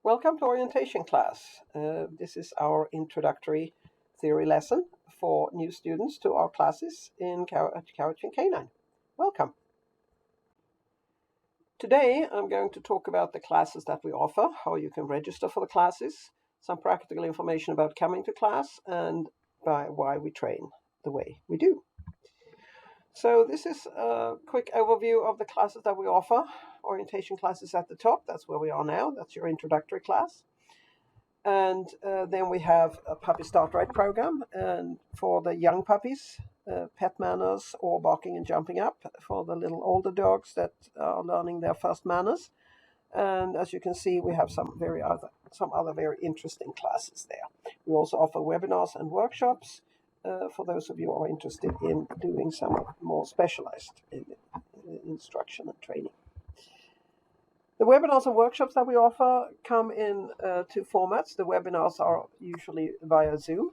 Welcome to orientation class. This is our introductory theory lesson for new students to our classes at Couch and Canine. Welcome. Today I'm going to talk about the classes that we offer, how you can register for the classes, some practical information about coming to class, and why we train the way we do. So this is a quick overview of the classes that we offer. Orientation classes at the top, that's where we are now, that's your introductory class. And then we have a puppy start right program, and for the young puppies, pet manners or barking and jumping up, for the little older dogs that are learning their first manners. And as you can see, we have some other very interesting classes there. We also offer webinars and workshops for those of you who are interested in doing some more specialized instruction and training. The webinars and workshops that we offer come in two formats. The webinars are usually via Zoom,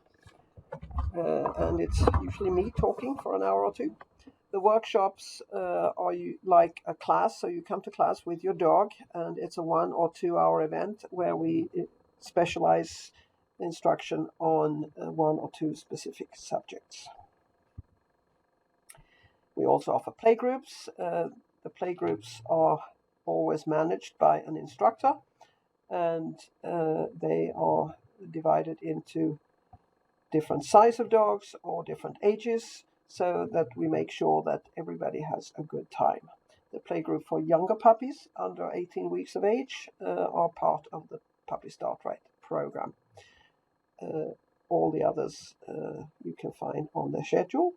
and it's usually me talking for an hour or two. The workshops are like a class, so you come to class with your dog, and it's a 1 or 2 hour event where we specialize instruction on 1 or 2 specific subjects. We also offer playgroups. The playgroups are always managed by an instructor, and they are divided into different size of dogs or different ages, so that we make sure that everybody has a good time. The playgroup for younger puppies under 18 weeks of age are part of the Puppy Start Right program. All the others you can find on the schedule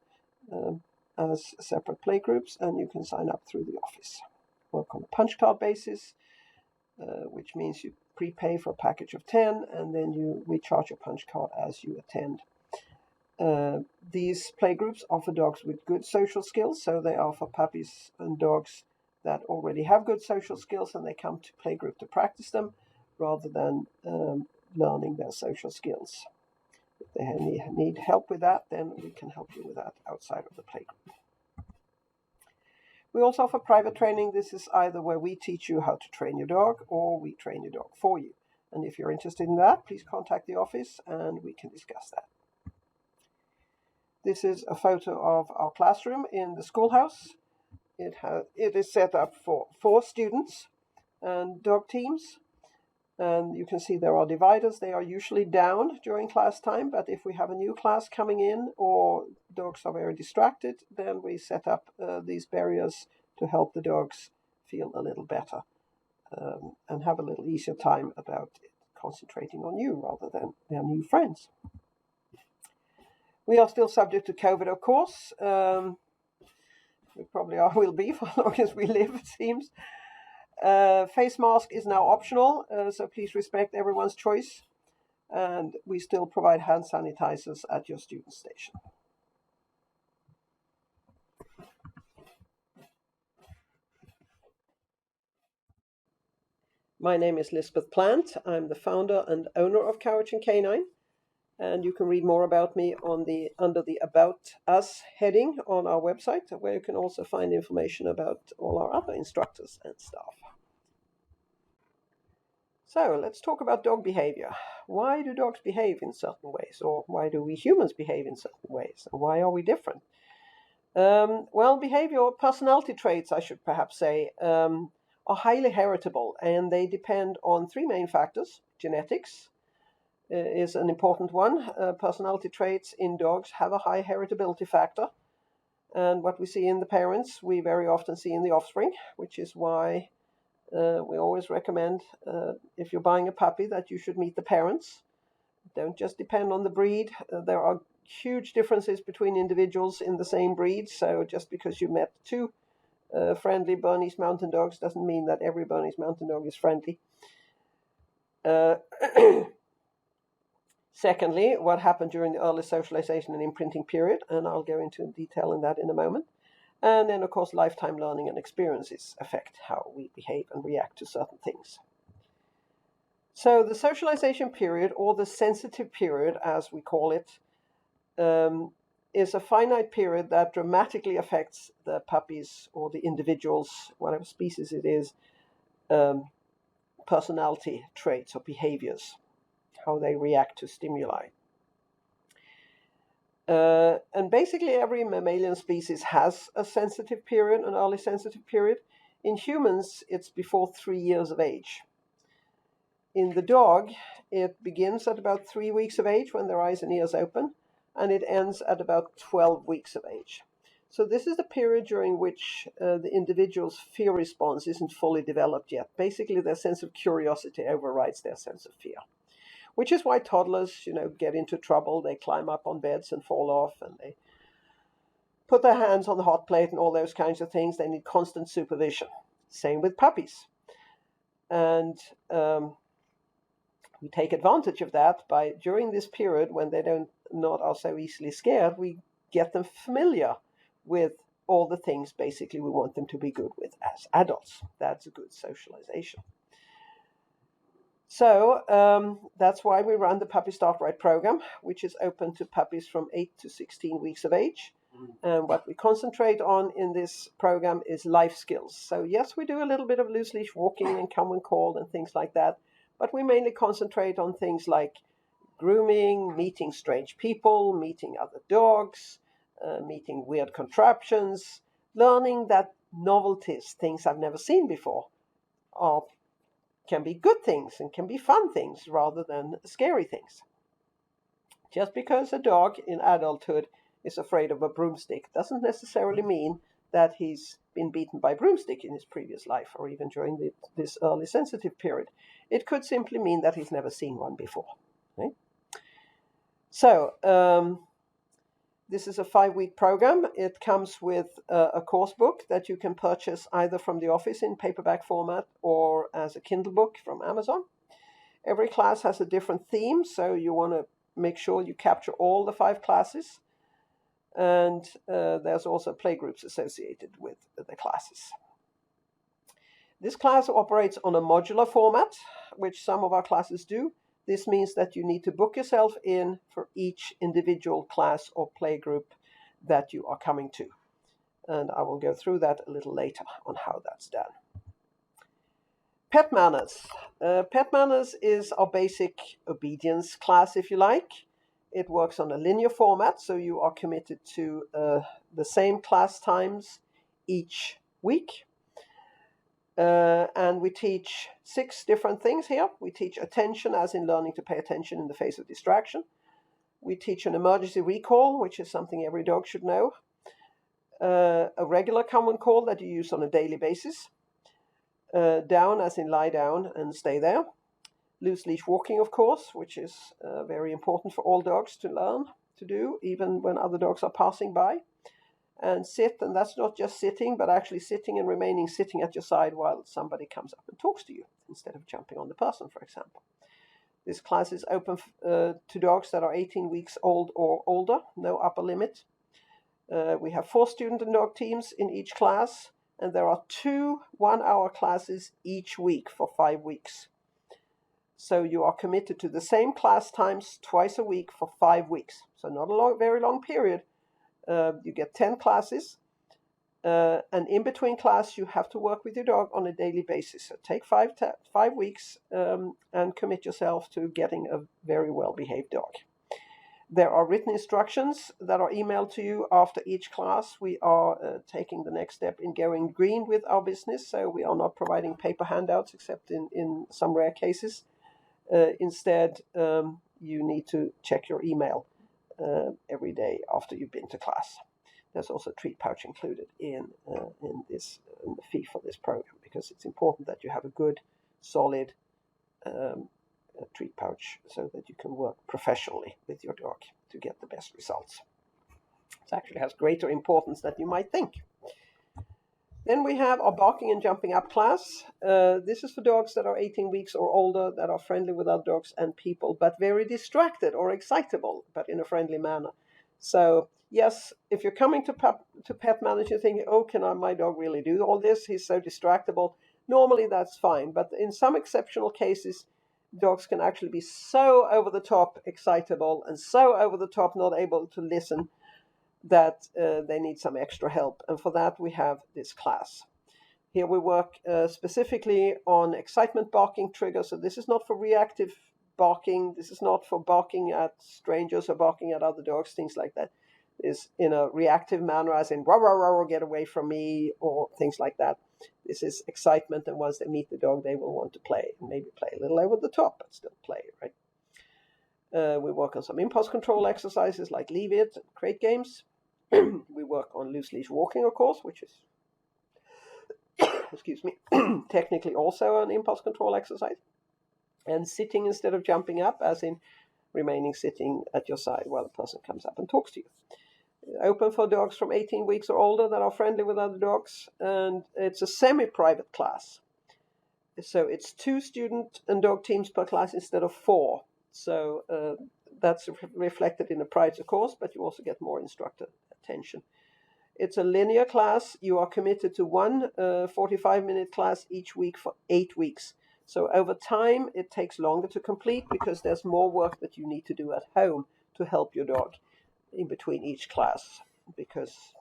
as separate playgroups, and you can sign up through the office. Work on a punch card basis, which means you prepay for a package of 10, and then we charge a punch card as you attend. These playgroups offer dogs with good social skills, so they are for puppies and dogs that already have good social skills, and they come to playgroup to practice them rather than learning their social skills. If they need help with that, then we can help you with that outside of the playgroup. We also offer private training. This is either where we teach you how to train your dog or we train your dog for you. And if you're interested in that, please contact the office and we can discuss that. This is a photo of our classroom in the schoolhouse. It is set up for 4 students and dog teams. And you can see there are dividers. They are usually down during class time, but if we have a new class coming in or dogs are very distracted, then we set up these barriers to help the dogs feel a little better and have a little easier time about concentrating on you rather than their new friends. We are still subject to COVID, of course. We probably will be for as long as we live, it seems. Face mask is now optional, so please respect everyone's choice. And we still provide hand sanitizers at your student station. My name is Lisbeth Plant. I'm the founder and owner of Couch and Canine. And you can read more about me under the About Us heading on our website, where you can also find information about all our other instructors and staff. So let's talk about dog behavior. Why do dogs behave in certain ways? Or why do we humans behave in certain ways? And why are we different? Well, behavior or personality traits, I should perhaps say, are highly heritable, and they depend on 3 main factors. Genetics is an important one. Personality traits in dogs have a high heritability factor. And what we see in the parents, we very often see in the offspring, which is why we always recommend, if you're buying a puppy, that you should meet the parents. Don't just depend on the breed. There are huge differences between individuals in the same breed, so just because you met 2 friendly Bernese Mountain Dogs doesn't mean that every Bernese Mountain Dog is friendly. Secondly, what happened during the early socialization and imprinting period, and I'll go into detail in that in a moment. And then, of course, lifetime learning and experiences affect how we behave and react to certain things. So the socialization period, or the sensitive period, as we call it, is a finite period that dramatically affects the puppies or the individuals, whatever species it is, personality traits or behaviors, how they react to stimuli. And basically every mammalian species has a sensitive period, an early sensitive period. In humans, it's before 3 years of age. In the dog, it begins at about 3 weeks of age when their eyes and ears open, and it ends at about 12 weeks of age. So this is the period during which the individual's fear response isn't fully developed yet. Basically, their sense of curiosity overrides their sense of fear, which is why toddlers, get into trouble. They climb up on beds and fall off, and they put their hands on the hot plate and all those kinds of things. They need constant supervision. Same with puppies. And we take advantage of that by, during this period when they not are so easily scared, we get them familiar with all the things basically we want them to be good with as adults. That's a good socialization. So that's why we run the Puppy Start Right program, which is open to puppies from 8 to 16 weeks of age. And what we concentrate on in this program is life skills. So yes, we do a little bit of loose leash walking and come when called and things like that, but we mainly concentrate on things like grooming, meeting strange people, meeting other dogs, meeting weird contraptions, learning that novelties, things I've never seen before, can be good things and can be fun things rather than scary things. Just because a dog in adulthood is afraid of a broomstick doesn't necessarily mean that he's been beaten by a broomstick in his previous life or even during this early sensitive period. It could simply mean that he's never seen one before. Right? So this is a 5-week program. It comes with a course book that you can purchase either from the office in paperback format or as a Kindle book from Amazon. Every class has a different theme, so you want to make sure you capture all the 5 classes. And there's also playgroups associated with the classes. This class operates on a modular format, which some of our classes do. This means that you need to book yourself in for each individual class or playgroup that you are coming to. And I will go through that a little later on how that's done. Pet manners. Pet manners is our basic obedience class, if you like. It works on a linear format, so you are committed to the same class times each week. And we teach 6 different things here. We teach attention, as in learning to pay attention in the face of distraction. We teach an emergency recall, which is something every dog should know. A regular come and call that you use on a daily basis. Down, as in lie down and stay there. Loose leash walking, of course, which is very important for all dogs to learn to do, even when other dogs are passing by. And sit, and that's not just sitting, but actually sitting and remaining sitting at your side while somebody comes up and talks to you, instead of jumping on the person, for example. This class is open to dogs that are 18 weeks old or older, no upper limit. We have 4 student and dog teams in each class, and there are 2 one-hour classes each week for 5 weeks. So you are committed to the same class times twice a week for 5 weeks. So not a very long period. You get 10 classes, and in between class you have to work with your dog on a daily basis. So take 5 weeks and commit yourself to getting a very well-behaved dog. There are written instructions that are emailed to you after each class. We are taking the next step in going green with our business, so we are not providing paper handouts except in some rare cases. Instead, you need to check your email every day after you've been to class. There's also a treat pouch included in the fee for this program, because it's important that you have a good, solid treat pouch so that you can work professionally with your dog to get the best results. It actually has greater importance than you might think. Then we have our barking and jumping up class. This is for dogs that are 18 weeks or older, that are friendly with other dogs and people, but very distracted or excitable, but in a friendly manner. So yes, if you're coming to pet manners, you're thinking, oh, can my dog really do all this? He's so distractible. Normally that's fine, but in some exceptional cases, dogs can actually be so over the top excitable and so over the top not able to listen that they need some extra help. And for that, we have this class. Here we work specifically on excitement barking triggers. So this is not for reactive barking. This is not for barking at strangers or barking at other dogs, things like that. Is in a reactive manner, as in, "Row, row, row, get away from me," or things like that. This is excitement, and once they meet the dog, they will want to play, and maybe play a little over the top, but still play, right? We work on some impulse control exercises like Leave It and crate games. We work on loose leash walking, of course, which is, excuse me, technically also an impulse control exercise. And sitting instead of jumping up, as in remaining sitting at your side while the person comes up and talks to you. Open for dogs from 18 weeks or older that are friendly with other dogs, and it's a semi-private class. So it's 2 student and dog teams per class instead of 4. So that's reflected in the price, of course, but you also get more instructor attention. It's a linear class. You are committed to one 45-minute class each week for 8 weeks. So over time, it takes longer to complete because there's more work that you need to do at home to help your dog in between each class, because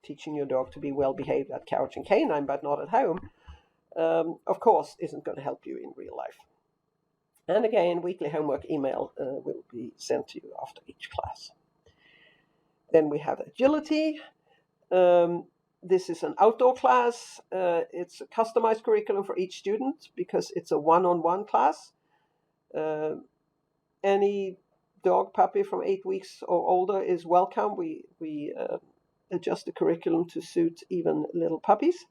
teaching your dog to be well behaved at couch and canine but not at home, of course, isn't going to help you in real life. And again, weekly homework email will be sent to you after each class. Then we have agility. This is an outdoor class. It's a customized curriculum for each student because it's a one-on-one class. Any dog puppy from 8 weeks or older is welcome. We adjust the curriculum to suit even little puppies.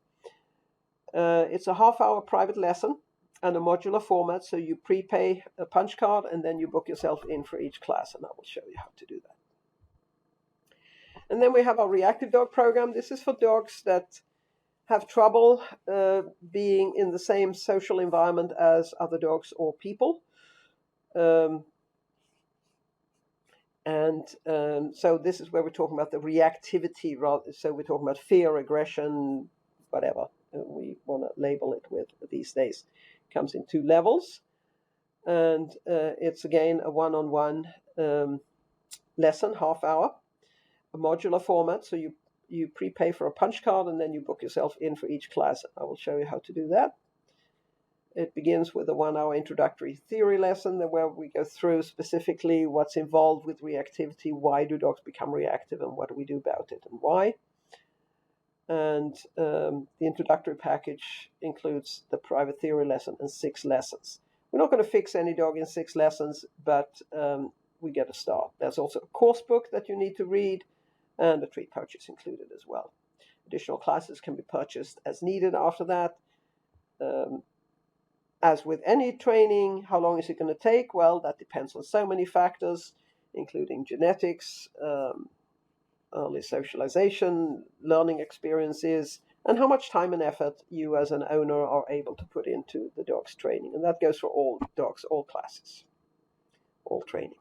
It's a half-hour private lesson and a modular format, so you prepay a punch card and then you book yourself in for each class, and I will show you how to do that. And then we have our reactive dog program. This is for dogs that have trouble being in the same social environment as other dogs or people. So this is where we're talking about the reactivity. So we're talking about fear, aggression, whatever we want to label it with these days. It comes in 2 levels. And it's, again, a one-on-one lesson, half hour, a modular format. So you prepay for a punch card and then you book yourself in for each class. I will show you how to do that. It begins with a 1-hour introductory theory lesson where we go through specifically what's involved with reactivity, why do dogs become reactive, and what do we do about it and why. And the introductory package includes the private theory lesson and 6 lessons. We're not going to fix any dog in 6 lessons, but we get a start. There's also a course book that you need to read, and a treat pouch is included as well. Additional classes can be purchased as needed after that. As with any training, how long is it going to take? Well, that depends on so many factors, including genetics, early socialization, learning experiences, and how much time and effort you as an owner are able to put into the dog's training. And that goes for all dogs, all classes, all training.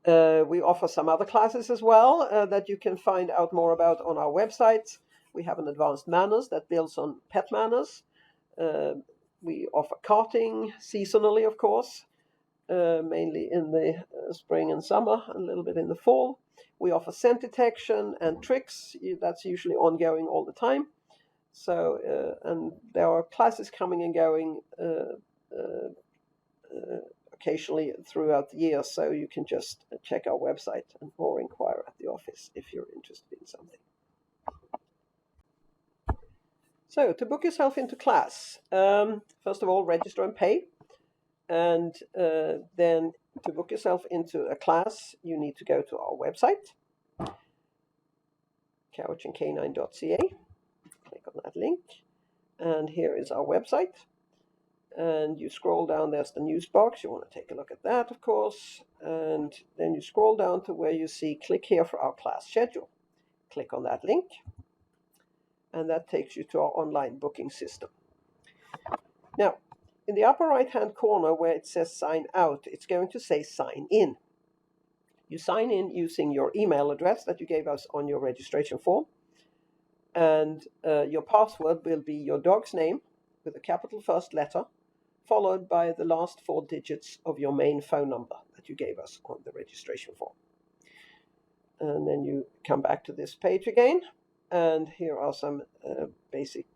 We offer some other classes as well that you can find out more about on our website. We have an advanced manners that builds on pet manners. We offer karting seasonally, of course, mainly in the spring and summer, a little bit in the fall. We offer scent detection and tricks. That's usually ongoing all the time. So, and there are classes coming and going occasionally throughout the year, so you can just check our website or inquire at the office if you're interested in something. So, to book yourself into class, first of all, register and pay. And then to book yourself into a class, you need to go to our website, couchandcanine.ca. Click on that link. And here is our website. And you scroll down, there's the news box. You want to take a look at that, of course. And then you scroll down to where you see click here for our class schedule. Click on that link. And that takes you to our online booking system. Now, in the upper right-hand corner where it says sign out, it's going to say sign in. You sign in using your email address that you gave us on your registration form. And your password will be your dog's name with a capital first letter, followed by the last 4 digits of your main phone number that you gave us on the registration form. And then you come back to this page again, And here are some basic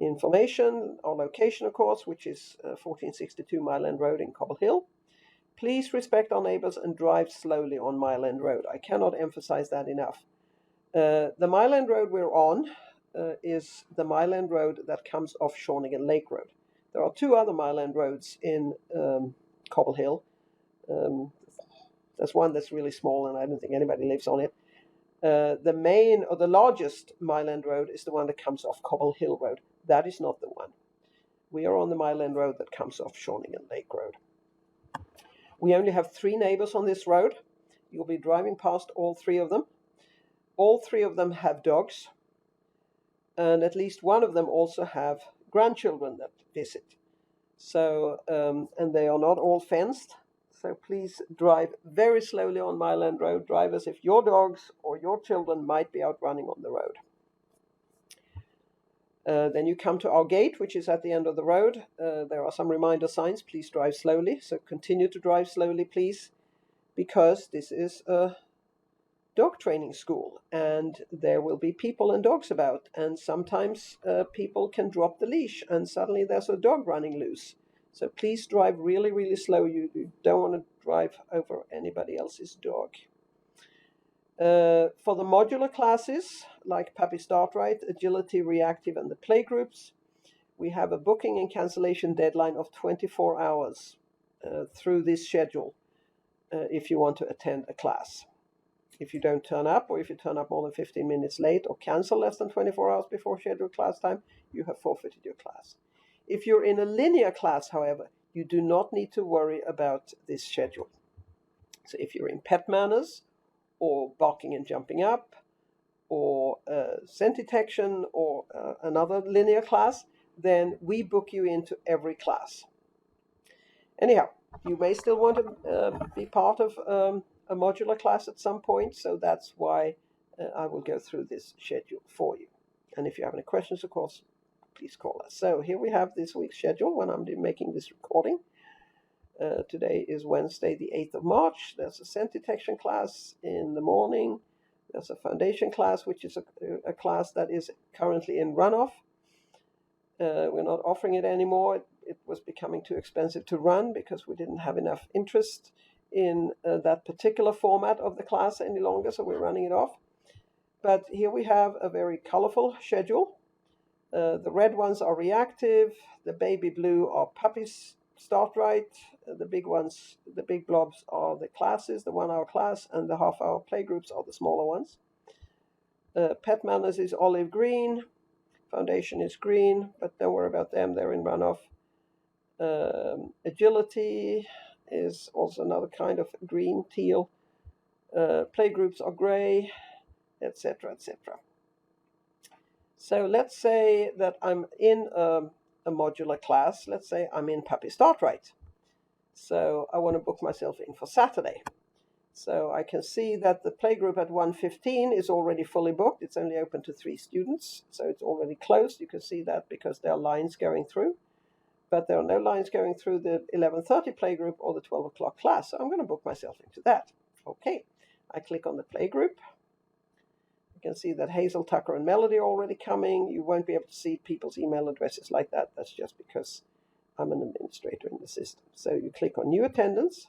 information. Our location, of course, which is 1462 Mile End Road in Cobble Hill. Please respect our neighbors and drive slowly on Mile End Road. I cannot emphasize that enough. The Mile End Road we're on is the Mile End Road that comes off Shawnigan Lake Road. There are two other Mile End roads in Cobble Hill. There's one that's really small, and I don't think anybody lives on it. The main or the largest Mile End Road is the one that comes off Cobble Hill Road. That is not the one. We are on the Mile End Road that comes off Shawnigan Lake Road. We only have 3 neighbors on this road. You'll be driving past all 3 of them. All 3 of them have dogs, and at least one of them also have grandchildren that visit. So, and they are not all fenced. So please drive very slowly on Mile End Road. Drive as if your dogs or your children might be out running on the road. Then you come to our gate, which is at the end of the road. There are some reminder signs. Please drive slowly. So continue to drive slowly, please, because this is a dog training school, and there will be people and dogs about, and sometimes people can drop the leash, and suddenly there's a dog running loose. So please drive really, really slow. You don't want to drive over anybody else's dog. For the modular classes, like Puppy Start Right, Agility, Reactive, and the playgroups, we have a booking and cancellation deadline of 24 hours through this schedule if you want to attend a class. If you don't turn up, or if you turn up more than 15 minutes late or cancel less than 24 hours before scheduled class time, you have forfeited your class. If you're in a linear class, however, you do not need to worry about this schedule. So if you're in pet manners, or barking and jumping up, or scent detection, or another linear class, then we book you into every class. Anyhow, you may still want to be part of a modular class at some point, so that's why I will go through this schedule for you. And if you have any questions, of course, please call us. So here we have this week's schedule when I'm making this recording. Today is Wednesday, the 8th of March. There's a scent detection class in the morning. There's a foundation class, which is a class that is currently in runoff. We're not offering it anymore. It was becoming too expensive to run because we didn't have enough interest in that particular format of the class any longer, so we're running it off. But here we have a very colorful schedule. The red ones are reactive, the baby blue are puppies start right, the big ones, the big blobs are the classes, the 1 hour class, and the half-hour playgroups are the smaller ones. Pet manners is olive green, foundation is green, but don't worry about them, they're in runoff. Agility is also another kind of green, teal. Playgroups are gray, etc., etc. So let's say that I'm in a modular class. Let's say I'm in Puppy Start Right. So I want to book myself in for Saturday. So I can see that the playgroup at 1:15 is already fully booked. It's only open to 3 students, so it's already closed. You can see that because there are lines going through. But there are no lines going through the 11:30 playgroup or the 12 o'clock class. So I'm going to book myself into that. Okay, I click on the playgroup. You can see that Hazel, Tucker, and Melody are already coming. You won't be able to see people's email addresses like that. That's just because I'm an administrator in the system. So you click on New Attendance,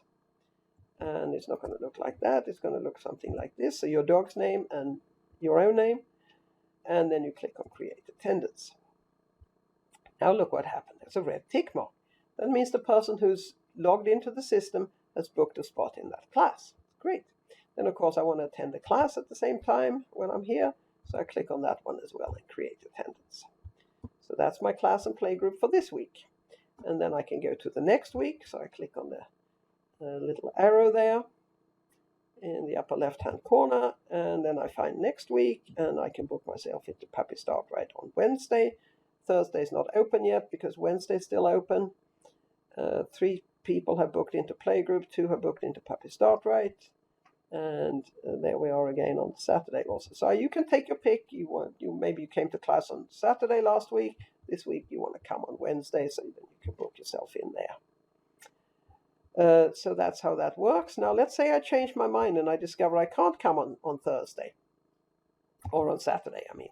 and it's not going to look like that. It's going to look something like this. So your dog's name and your own name, and then you click on Create Attendance. Now look what happened. There's a red tick mark. That means the person who's logged into the system has booked a spot in that class. Great. Then, of course, I want to attend the class at the same time when I'm here. So I click on that one as well and create attendance. So that's my class and playgroup for this week. And then I can go to the next week. So I click on the little arrow there in the upper left-hand corner. And then I find next week, and I can book myself into Puppy Start Right on Wednesday. Thursday's not open yet because Wednesday's still open. 3 people have booked into playgroup, 2 have booked into Puppy Start Right. And there we are again on Saturday also. So you can take your pick. Maybe you came to class on Saturday last week. This week you want to come on Wednesday, so then you can book yourself in there. So that's how that works. Now let's say I change my mind and I discover I can't come on Thursday. or on Saturday, I mean.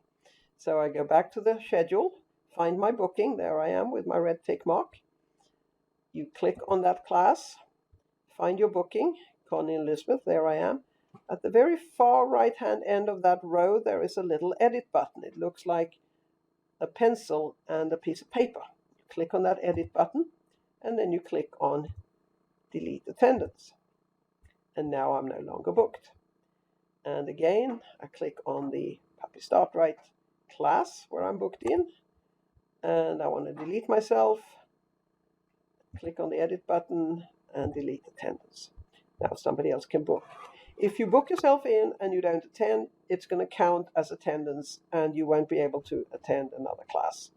So I go back to the schedule, find my booking. There I am with my red tick mark. You click on that class, find your booking, Connie and Elizabeth, there I am. At the very far right-hand end of that row, there is a little edit button. It looks like a pencil and a piece of paper. You click on that edit button, and then you click on delete attendance. And now I'm no longer booked. And again, I click on the Puppy Start Right class where I'm booked in, and I want to delete myself. Click on the edit button and delete attendance. Now somebody else can book. If you book yourself in and you don't attend, it's going to count as attendance, and you won't be able to attend another class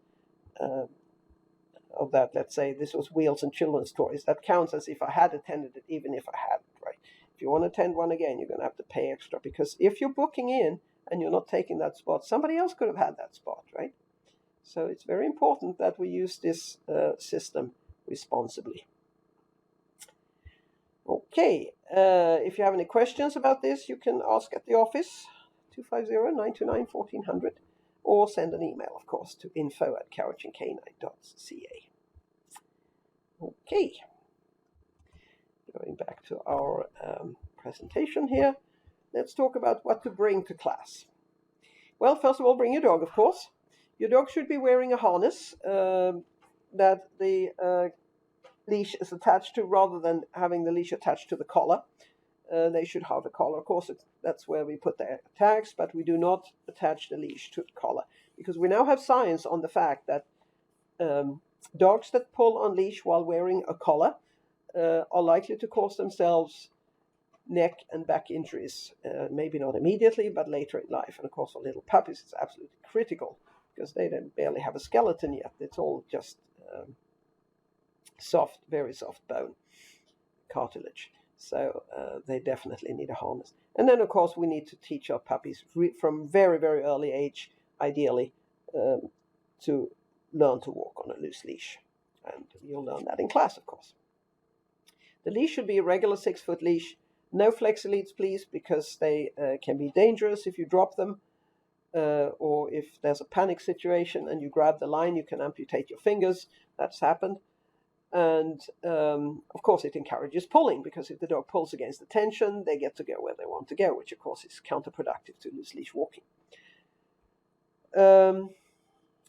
of that. Let's say this was Wheels and Children's Toys. That counts as if I had attended it, even if I hadn't, right? If you want to attend one again, you're going to have to pay extra, because if you're booking in and you're not taking that spot, somebody else could have had that spot, right? So it's very important that we use this system responsibly. Okay, if you have any questions about this, you can ask at the office, 250-929-1400, or send an email, of course, to info@couchandcanine.ca. Okay, going back to our presentation here, let's talk about what to bring to class. Well, first of all, bring your dog, of course. Your dog should be wearing a harness that the leash is attached to, rather than having the leash attached to the collar. They should have a collar. Of course, that's where we put the tags, but we do not attach the leash to the collar, because we now have science on the fact that dogs that pull on leash while wearing a collar are likely to cause themselves neck and back injuries, maybe not immediately, but later in life. And of course, for little puppies, it's absolutely critical, because they don't barely have a skeleton yet. It's all just soft, very soft bone, cartilage. So they definitely need a harness. And then, of course, we need to teach our puppies from very, very early age, ideally, to learn to walk on a loose leash. And you'll learn that in class, of course. The leash should be a regular 6-foot leash. No flexi leads, please, because they can be dangerous if you drop them, or if there's a panic situation and you grab the line, you can amputate your fingers. That's happened. And of course, it encourages pulling, because if the dog pulls against the tension, they get to go where they want to go, which of course is counterproductive to loose leash walking.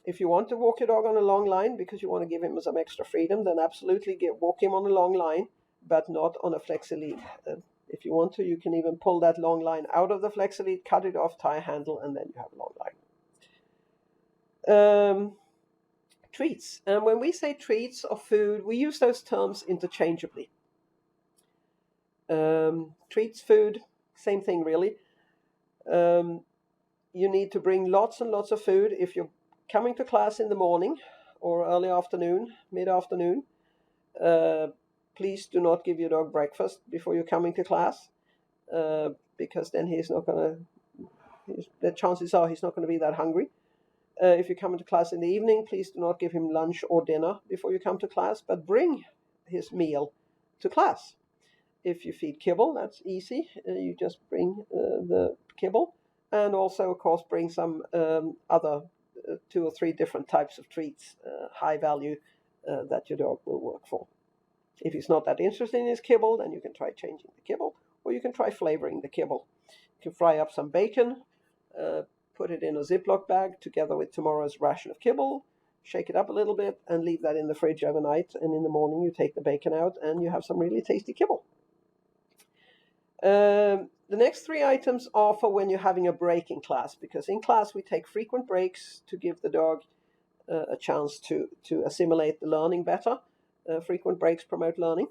If you want to walk your dog on a long line because you want to give him some extra freedom, then absolutely walk him on a long line, but not on a flexi lead. If you want to, you can even pull that long line out of the flexi lead, cut it off, tie a handle, and then you have a long line. Treats. And when we say treats or food, we use those terms interchangeably. Treats, food, same thing really. You need to bring lots and lots of food. If you're coming to class in the morning or early afternoon, mid-afternoon, please do not give your dog breakfast before you're coming to class, because then the chances are he's not going to be that hungry. If you come into class in the evening, please do not give him lunch or dinner before you come to class, but bring his meal to class. If you feed kibble, that's easy. You just bring the kibble, and also, of course, bring some other 2 or 3 different types of treats, high value, that your dog will work for. If he's not that interested in his kibble, then you can try changing the kibble, or you can try flavoring the kibble. You can fry up some bacon, put it in a Ziploc bag together with tomorrow's ration of kibble, shake it up a little bit, and leave that in the fridge overnight. And in the morning, you take the bacon out, and you have some really tasty kibble. The next 3 items are for when you're having a break in class, because in class we take frequent breaks to give the dog a chance to assimilate the learning better. Frequent breaks promote learning.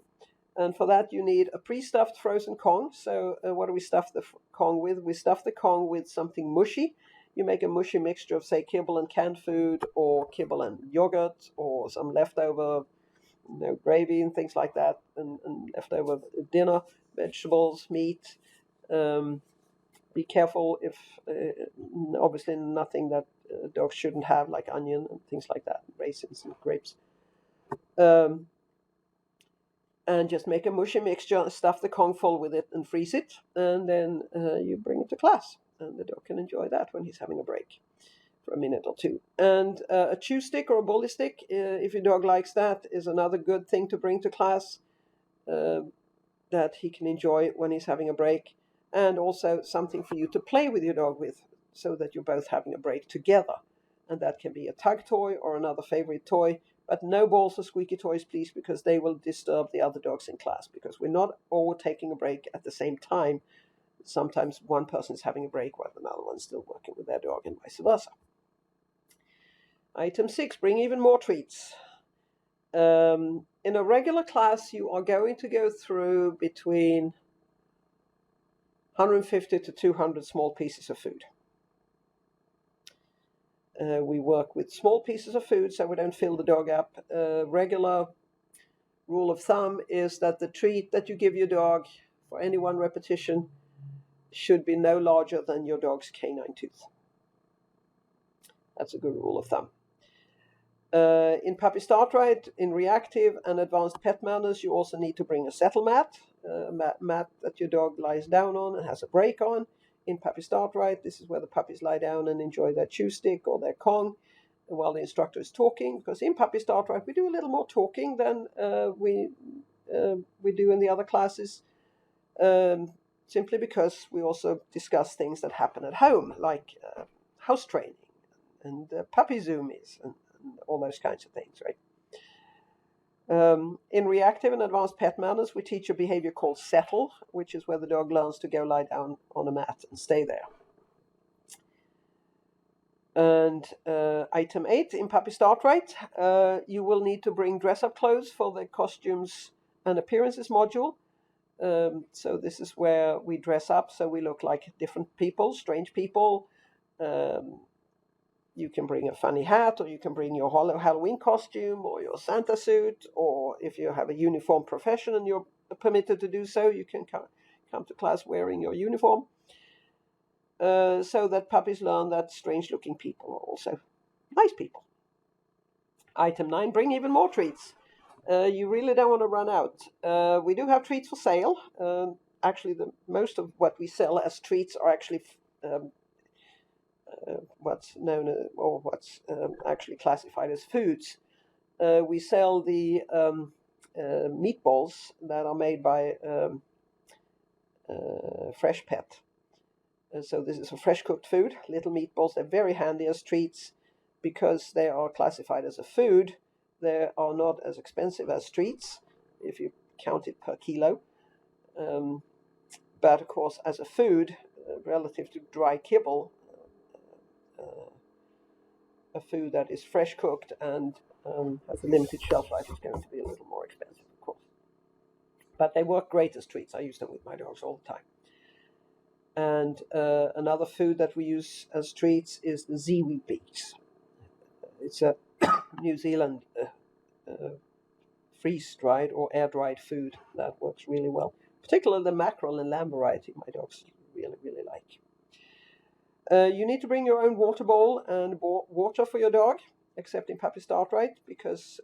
And for that, you need a pre-stuffed frozen Kong. So what do we stuff the Kong with? We stuff the Kong with something mushy. You make a mushy mixture of, say, kibble and canned food, or kibble and yogurt, or some leftover gravy and things like that, and leftover dinner, vegetables, meat. Be careful if, obviously, nothing that dogs shouldn't have, like onion and things like that, raisins and grapes. And just make a mushy mixture, stuff the Kong full with it, and freeze it, and then you bring it to class. and the dog can enjoy that when he's having a break for a minute or two. And a chew stick or a bully stick, if your dog likes that, is another good thing to bring to class that he can enjoy when he's having a break, and also something for you to play with your dog with, so that you're both having a break together. And that can be a tug toy or another favorite toy, but no balls or squeaky toys, please, because they will disturb the other dogs in class, because we're not all taking a break at the same time. Sometimes one person is having a break while another one's still working with their dog, and vice versa. Item 6, bring even more treats. In a regular class, you are going to go through between 150 to 200 small pieces of food. We work with small pieces of food so we don't fill the dog up. Regular rule of thumb is that the treat that you give your dog for any one repetition should be no larger than your dog's canine tooth. That's a good rule of thumb. In Puppy Start Right, in Reactive and Advanced Pet Manners, you also need to bring a settle mat, mat that your dog lies down on and has a break on. In Puppy Start Right, this is where the puppies lie down and enjoy their chew stick or their Kong while the instructor is talking. Because in Puppy Start Right, we do a little more talking than we do in the other classes, simply because we also discuss things that happen at home, like house training and puppy zoomies and all those kinds of things, right? In Reactive and Advanced Pet Manners, we teach a behavior called settle, which is where the dog learns to go lie down on a mat and stay there. And item 8, in Puppy Start Right, you will need to bring dress-up clothes for the costumes and appearances module. So this is where we dress up so we look like different people, strange people. You can bring a funny hat, or you can bring your Halloween costume or your Santa suit, or if you have a uniform profession and you're permitted to do so, you can come to class wearing your uniform, so that puppies learn that strange-looking people are also nice people. Item 9, bring even more treats. You really don't want to run out. We do have treats for sale. Actually, most of what we sell as treats are actually what's known as, or what's actually classified as foods. We sell the meatballs that are made by Fresh Pet. So this is a fresh cooked food, little meatballs. They're very handy as treats because they are classified as a food. They are not as expensive as treats if you count it per kilo. But of course, as a food, relative to dry kibble, a food that is fresh cooked and has a limited shelf life is going to be a little more expensive, of course. But they work great as treats. I use them with my dogs all the time. And another food that we use as treats is the Ziwi beaks. It's a New Zealand freeze-dried or air-dried food that works really well. Particularly the mackerel and lamb variety my dogs really, really like. You need to bring your own water bowl and water for your dog, except in Puppy Start Right, because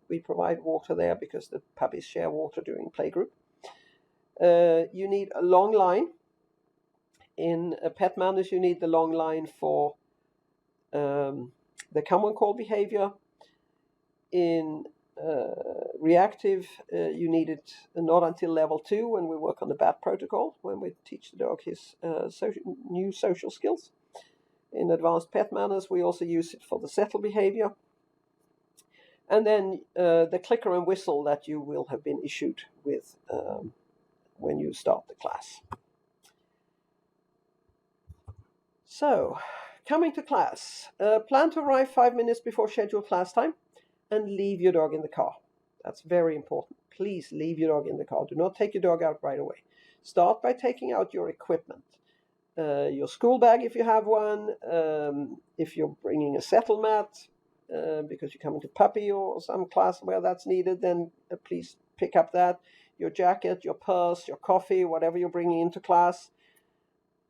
we provide water there because the puppies share water during playgroup. You need a long line. In Pet Manners, you need the long line for the come on call behavior. In Reactive, you need it not until level 2 when we work on the BAT protocol, when we teach the dog his new social skills. In Advanced Pet Manners, we also use it for the settle behavior. And then the clicker and whistle that you will have been issued with when you start the class. So, coming to class, plan to arrive 5 minutes before scheduled class time and leave your dog in the car. That's very important. Please leave your dog in the car. Do not take your dog out right away. Start by taking out your equipment. Your school bag if you have one, if you're bringing a settle mat because you're coming to puppy or some class where that's needed, then please pick up that. Your jacket, your purse, your coffee, whatever you're bringing into class,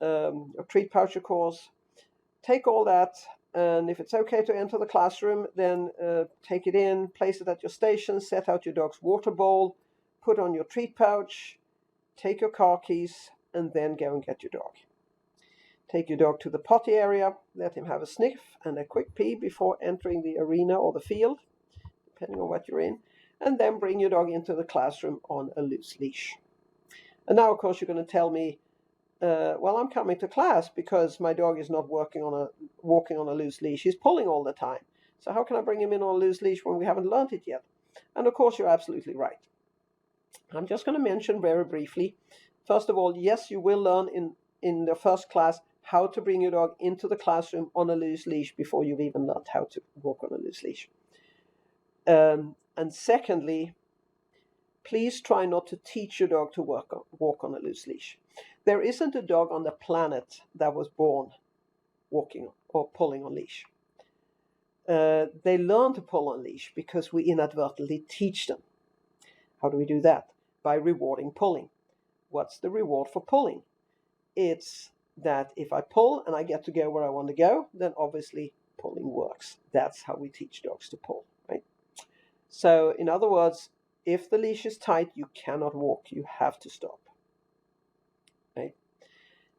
your treat pouch, of course. Take all that, and if it's okay to enter the classroom, then take it in, place it at your station, set out your dog's water bowl, put on your treat pouch, take your car keys, and then go and get your dog. Take your dog to the potty area, let him have a sniff and a quick pee before entering the arena or the field, depending on what you're in, and then bring your dog into the classroom on a loose leash. And now, of course, you're going to tell me, well, I'm coming to class because my dog is not walking on a loose leash. He's pulling all the time. So how can I bring him in on a loose leash when we haven't learned it yet? And of course, you're absolutely right. I'm just going to mention very briefly, first of all, yes, you will learn in the first class how to bring your dog into the classroom on a loose leash before you've even learned how to walk on a loose leash. And secondly, please try not to teach your dog to walk on a loose leash. There isn't a dog on the planet that was born walking or pulling on leash. They learn to pull on leash because we inadvertently teach them. How do we do that? By rewarding pulling. What's the reward for pulling? It's that if I pull and I get to go where I want to go, then obviously pulling works. That's how we teach dogs to pull, right? So in other words, if the leash is tight, you cannot walk. You have to stop, right?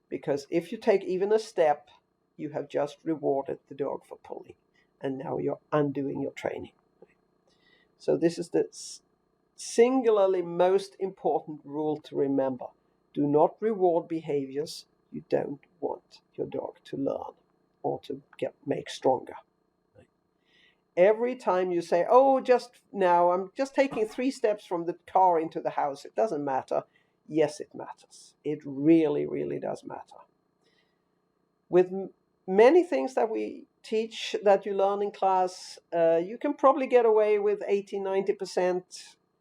Because if you take even a step, you have just rewarded the dog for pulling, and now you're undoing your training. Right? So this is the singularly most important rule to remember. Do not reward behaviors you don't want your dog to learn or to make stronger. Right? Every time you say, oh, just now, I'm just taking 3 steps from the car into the house, it doesn't matter. Yes, it matters. It really, really does matter. With many things that we teach that you learn in class, you can probably get away with 80-90%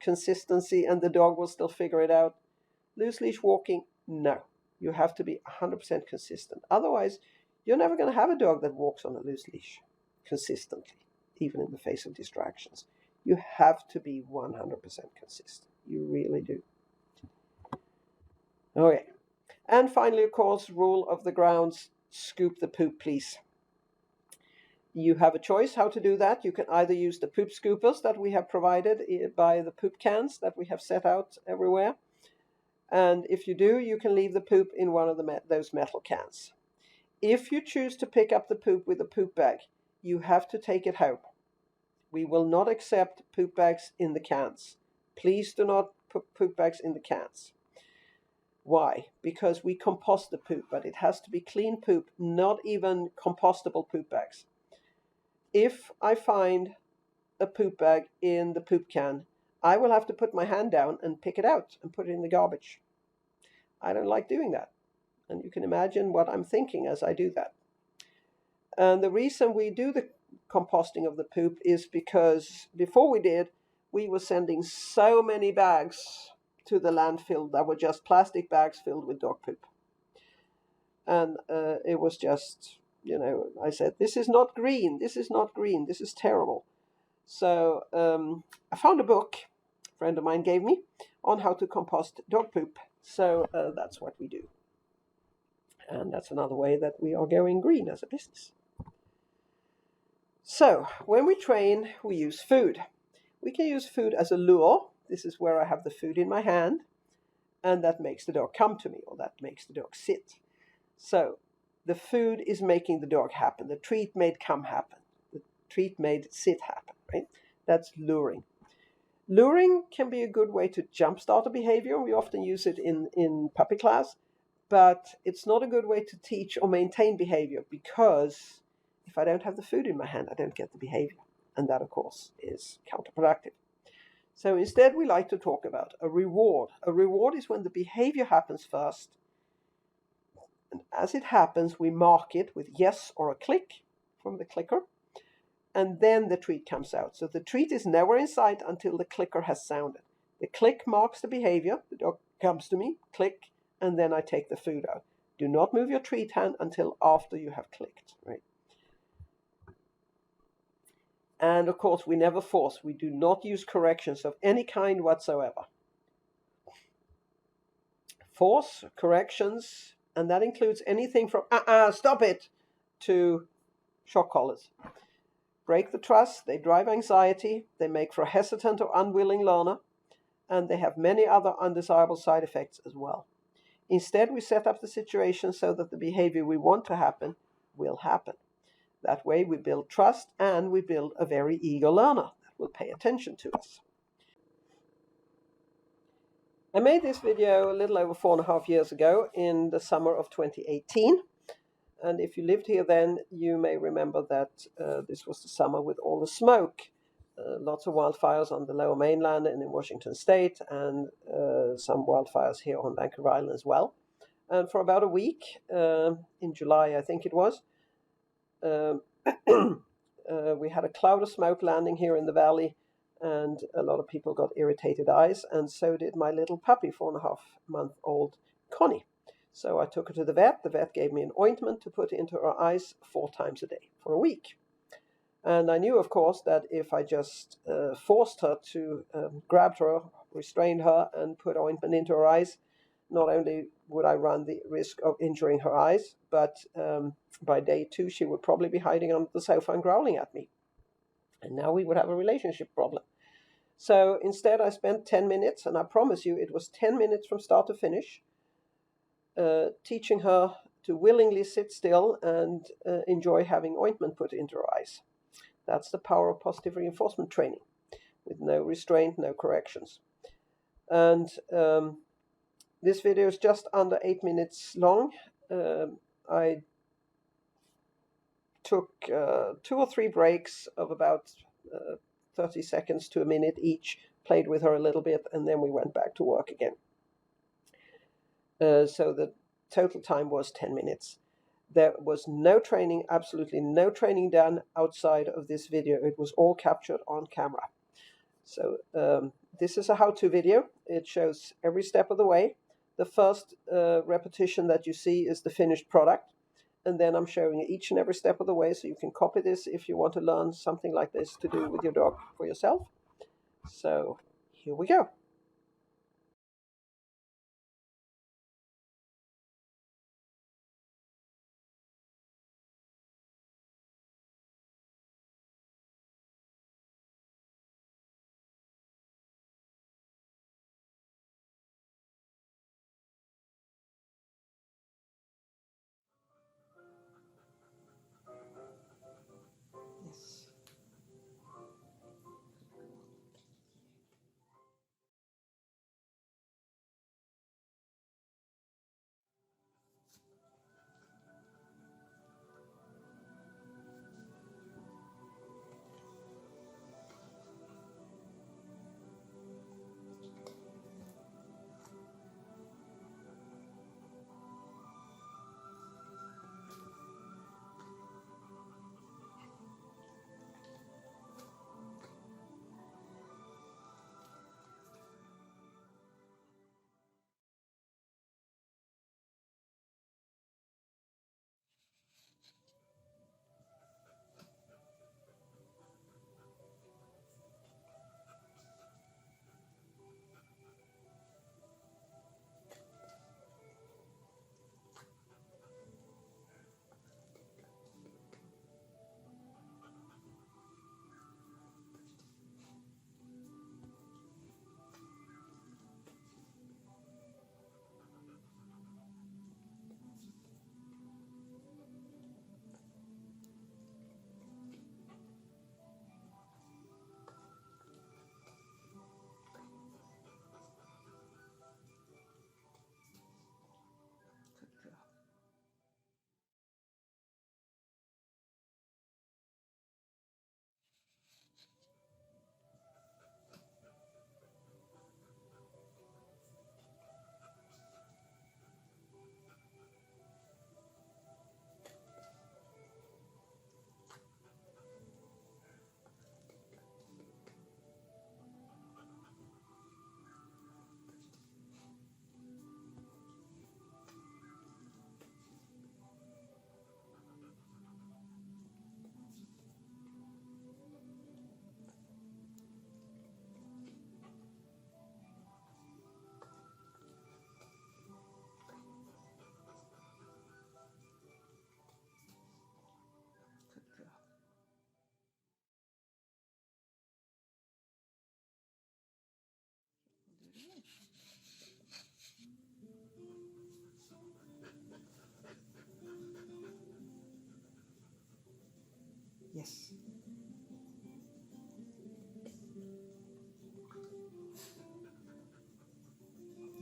consistency and the dog will still figure it out. Loose leash walking, no. You have to be 100% consistent. Otherwise, you're never going to have a dog that walks on a loose leash consistently, even in the face of distractions. You have to be 100% consistent. You really do. Okay. And finally, of course, rule of the grounds, scoop the poop, please. You have a choice how to do that. You can either use the poop scoopers that we have provided by the poop cans that we have set out everywhere. And if you do, you can leave the poop in one of those metal cans. If you choose to pick up the poop with a poop bag, you have to take it home. We will not accept poop bags in the cans. Please do not put poop bags in the cans. Why? Because we compost the poop, but it has to be clean poop, not even compostable poop bags. If I find a poop bag in the poop can, I will have to put my hand down and pick it out and put it in the garbage. I don't like doing that. And you can imagine what I'm thinking as I do that. And the reason we do the composting of the poop is because before we were sending so many bags to the landfill that were just plastic bags filled with dog poop. And it was just, I said, this is not green, this is terrible. So I found a book a friend of mine gave me on how to compost dog poop. So that's what we do. And that's another way that we are going green as a business. So when we train, we use food. We can use food as a lure. This is where I have the food in my hand, and that makes the dog come to me, or that makes the dog sit. So the food is making the dog happen. The treat made come happen. The treat made sit happen, right? That's luring. Luring can be a good way to jumpstart a behavior. We often use it in puppy class, but it's not a good way to teach or maintain behavior, because if I don't have the food in my hand, I don't get the behavior. And that, of course, is counterproductive. So instead, we like to talk about a reward. A reward is when the behavior happens first. And as it happens, we mark it with yes or a click from the clicker. And then the treat comes out. So the treat is never in sight until the clicker has sounded. The click marks the behavior. The dog comes to me, click, and then I take the food out. Do not move your treat hand until after you have clicked, right? And of course, we never force. We do not use corrections of any kind whatsoever. Force, corrections, and that includes anything from stop it, to shock collars. Break the trust, they drive anxiety, they make for a hesitant or unwilling learner, and they have many other undesirable side effects as well. Instead, we set up the situation so that the behavior we want to happen will happen. That way we build trust and we build a very eager learner that will pay attention to us. I made this video a little over 4.5 years ago in the summer of 2018. And if you lived here then, you may remember that this was the summer with all the smoke. Lots of wildfires on the lower mainland and in Washington state, and some wildfires here on Vancouver Island as well. And for about a week, in July I think it was, we had a cloud of smoke landing here in the valley, and a lot of people got irritated eyes, and so did my little puppy, 4.5-month-old Connie. So I took her to the vet. The vet gave me an ointment to put into her eyes 4 times a day for a week. And I knew, of course, that if I just forced her to, grabbed her, restrained her, and put ointment into her eyes, not only would I run the risk of injuring her eyes, but by day 2, she would probably be hiding under the sofa and growling at me. And now we would have a relationship problem. So instead, I spent 10 minutes, and I promise you it was 10 minutes from start to finish, teaching her to willingly sit still and enjoy having ointment put into her eyes. That's the power of positive reinforcement training, with no restraint, no corrections. And this video is just under 8 minutes long. I took 2 or 3 breaks of about 30 seconds to a minute each, played with her a little bit, and then we went back to work again. So the total time was 10 minutes. There was no training, absolutely no training done outside of this video. It was all captured on camera. So this is a how-to video. It shows every step of the way. The first repetition that you see is the finished product. And then I'm showing each and every step of the way, so you can copy this if you want to learn something like this to do with your dog for yourself. So here we go. Yes.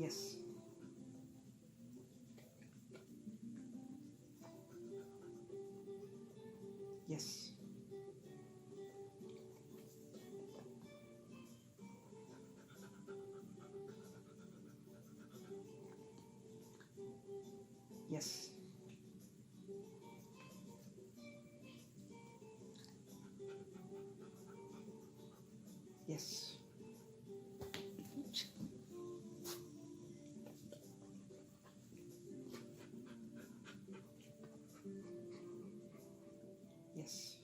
Yes. Yes. Yes. Yes. Yes.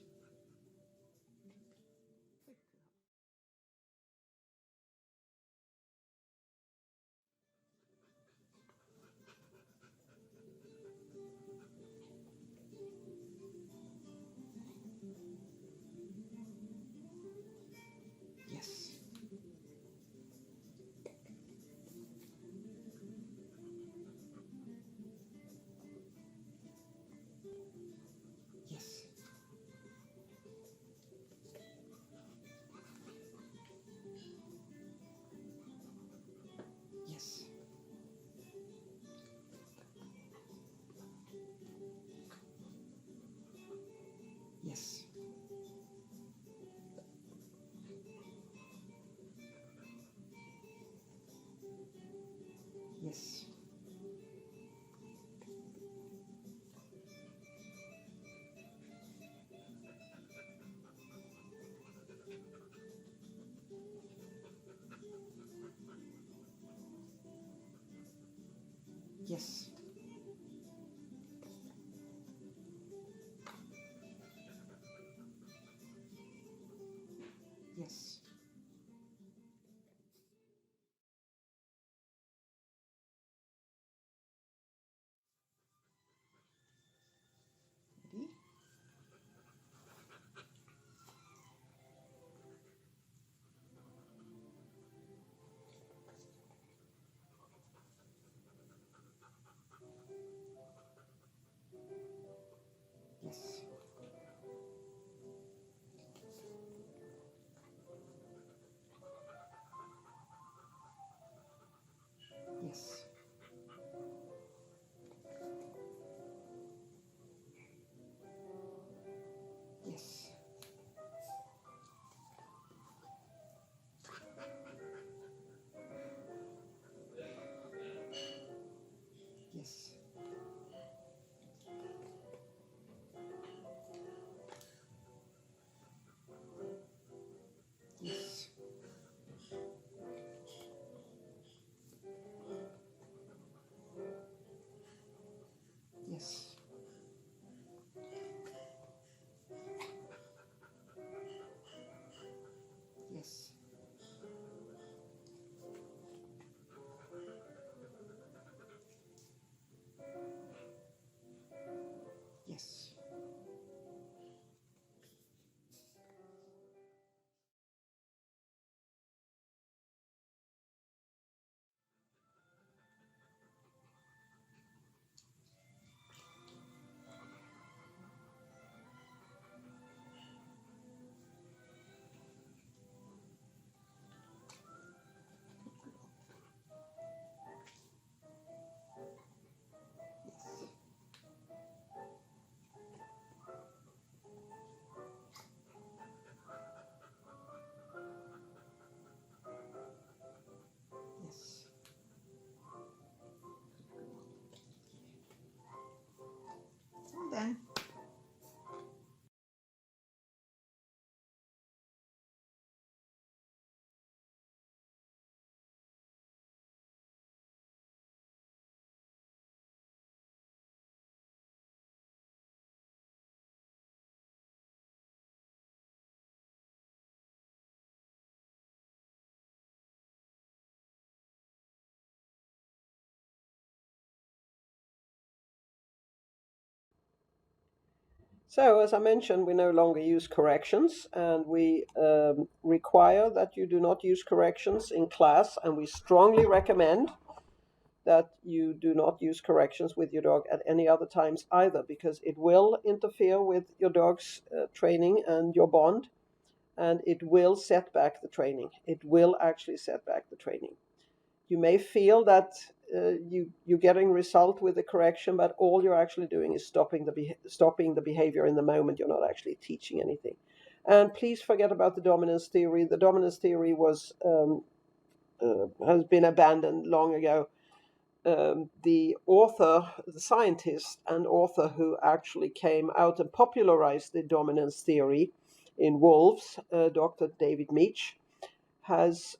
Yes. Yes. Yes. Yes. Yes. Yes. Yes. Ready? Yes. Yes. Yes. Yes. Yes. Yes. Yes. Yes. Yes. And then So, as I mentioned, we no longer use corrections, and we require that you do not use corrections in class, and we strongly recommend that you do not use corrections with your dog at any other times either, because it will interfere with your dog's training and your bond, and it will set back the training. It will actually set back the training. You may feel that you're getting result with the correction, but all you're actually doing is stopping the behavior in the moment. You're not actually teaching anything. And please forget about the dominance theory. The dominance theory has been abandoned long ago. The author, the scientist and author who actually came out and popularized the dominance theory in wolves, Dr. David Meach, has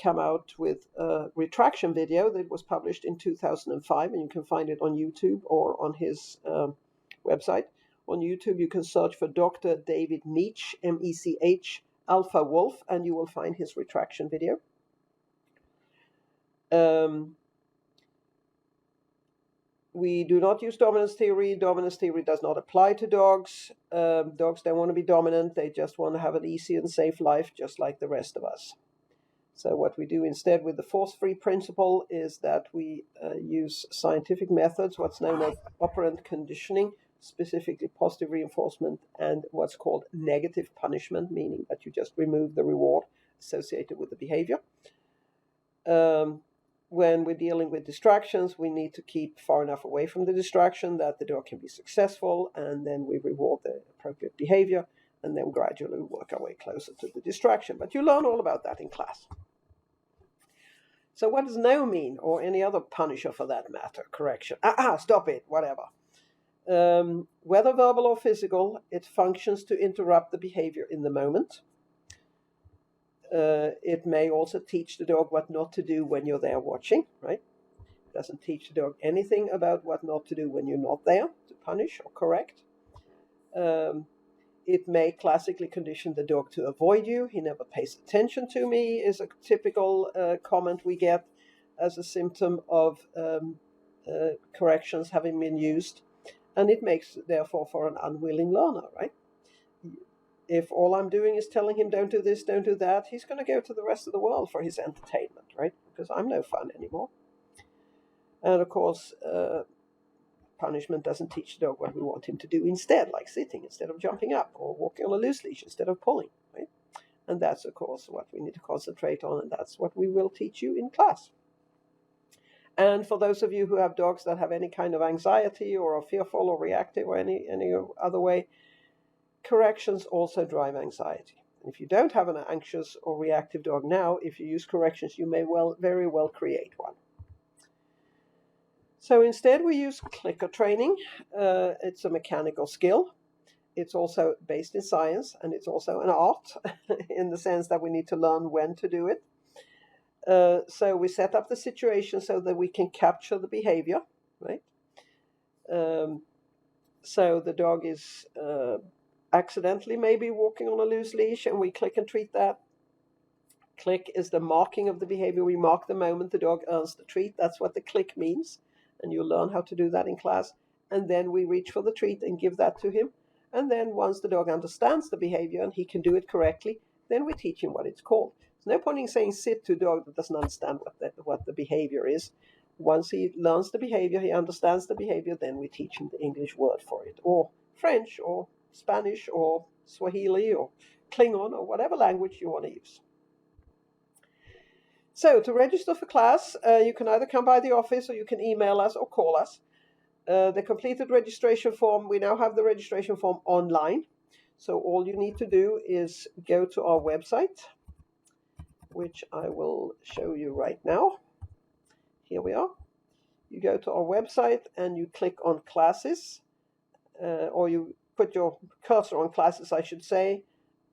come out with a retraction video that was published in 2005, and you can find it on YouTube or on his website. On YouTube, you can search for Dr. David Meach, M-E-C-H, Alpha Wolf, and you will find his retraction video. We do not use dominance theory. Dominance theory does not apply to dogs. Dogs don't want to be dominant. They just want to have an easy and safe life, just like the rest of us. So what we do instead with the force-free principle is that we use scientific methods, what's known as operant conditioning, specifically positive reinforcement, and what's called negative punishment, meaning that you just remove the reward associated with the behavior. When we're dealing with distractions, we need to keep far enough away from the distraction that the dog can be successful, and then we reward the appropriate behavior, and then gradually work our way closer to the distraction. But you learn all about that in class. So what does no mean, or any other punisher for that matter? Correction. Stop it, whatever. Whether verbal or physical, it functions to interrupt the behavior in the moment. It may also teach the dog what not to do when you're there watching, right? It doesn't teach the dog anything about what not to do when you're not there to punish or correct. It may classically condition the dog to avoid you. He never pays attention to me is a typical comment we get as a symptom of corrections having been used. And it makes, therefore, for an unwilling learner, right? If all I'm doing is telling him don't do this, don't do that, he's going to go to the rest of the world for his entertainment, right? Because I'm no fun anymore. And of course, punishment doesn't teach the dog what we want him to do instead, like sitting instead of jumping up, or walking on a loose leash instead of pulling, right? And that's, of course, what we need to concentrate on, and that's what we will teach you in class. And for those of you who have dogs that have any kind of anxiety or are fearful or reactive or any other way, corrections also drive anxiety. And if you don't have an anxious or reactive dog now, if you use corrections, you may very well create one. So instead we use clicker training. It's a mechanical skill. It's also based in science, and it's also an art in the sense that we need to learn when to do it. So we set up the situation so that we can capture the behavior, right? So the dog is accidentally maybe walking on a loose leash, and we click and treat that. Click is the marking of the behavior. We mark the moment the dog earns the treat. That's what the click means. And you'll learn how to do that in class. And then we reach for the treat and give that to him. And then once the dog understands the behavior and he can do it correctly, then we teach him what it's called. There's no point in saying sit to a dog that doesn't understand what the behavior is. Once he learns the behavior, he understands the behavior, then we teach him the English word for it, or French, or Spanish, or Swahili, or Klingon, or whatever language you want to use. So to register for class, you can either come by the office, or you can email us or call us. The completed registration form, we now have the registration form online. So all you need to do is go to our website, which I will show you right now. Here we are. You go to our website and you click on classes, or you put your cursor on classes, I should say,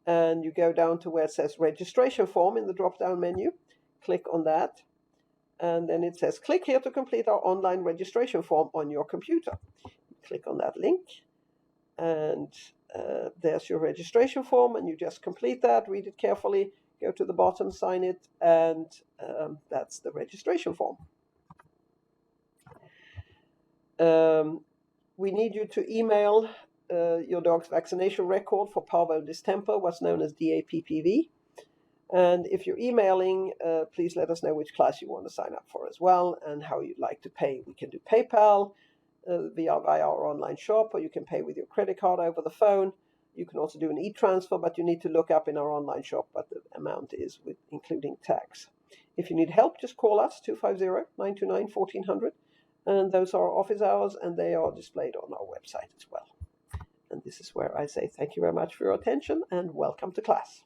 and you go down to where it says registration form in the drop-down menu. Click on that, and then it says click here to complete our online registration form on your computer. Click on that link, and there's your registration form, and you just complete that, read it carefully, go to the bottom, sign it, and that's the registration form. We need you to email your dog's vaccination record for parvo distemper, what's known as DAPPV. And if you're emailing, please let us know which class you want to sign up for as well, and how you'd like to pay. We can do PayPal via our online shop, or you can pay with your credit card over the phone. You can also do an e-transfer, but you need to look up in our online shop what the amount is, including tax. If you need help, just call us, 250-929-1400. And those are our office hours, and they are displayed on our website as well. And this is where I say thank you very much for your attention, and welcome to class.